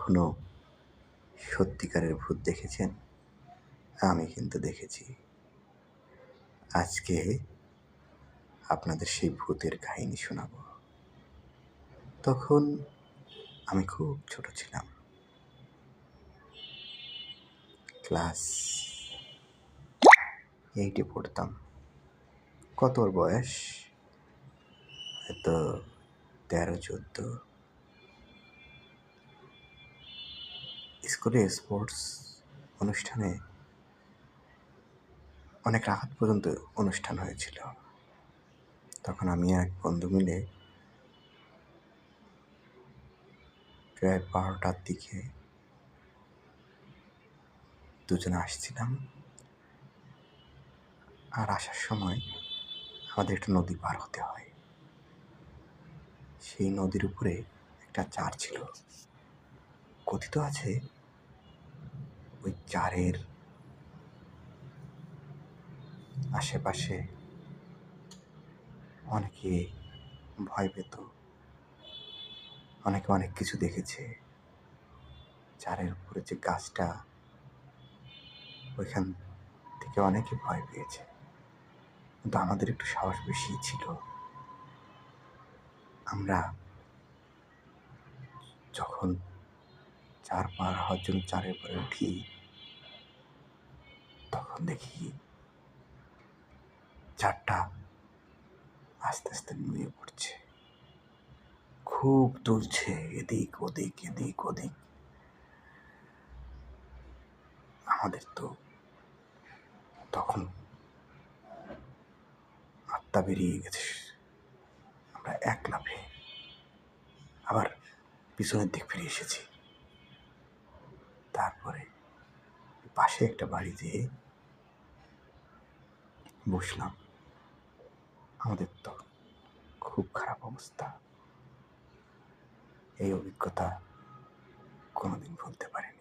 কখনো সত্যিকারের ভূত দেখেছেন? আমি কিন্তু দেখেছি। আজকে আপনাদের সেই ভূতের কাহিনী শোনাবো। তখন আমি খুব ছোট ছিলাম। ক্লাস 8 এ পড়তাম। কত ওর বয়স? হয়তো 13-14। স্কুলে স্পোর্টস অনুষ্ঠানে অনেক রাত পর্যন্ত অনুষ্ঠান হয়েছিল। তখন আমি এক বন্ধু মিলে প্রায় 12টার দিকে দুজনে আসছিলাম। আর আসার সময় আমাদের একটা নদী পার হতে হয়। সেই নদীর উপরে একটা চার ছিল। কথিত আছে ওই চারের আশেপাশে অনেকে ভয় পেত, অনেকে অনেক কিছু দেখেছে। চারের উপরে যে গাছটা, ওইখান থেকে অনেকে ভয় পেয়েছে। কিন্তু আমাদের একটু সাহস বেশি ছিল। আমরা যখন চার পার হওয়ার জন্য চারের উপরে উঠি, তখন দেখি চারটা আস্তে আস্তে নুয়ে পড়ছে, খুব দুলছে এদিক ওদিক এদিক ওদিক। আমাদের তো তখন আত্মা বেরিয়ে গেছে। আমরা এক লাফে আবার পিছনের দিক ফিরে এসেছি। তারপরে পাশে একটা বাড়িতে বসলাম। আমাদের তো খুব খারাপ অবস্থা। এই অভিজ্ঞতা কোনোদিন ভুলতে পারিনি।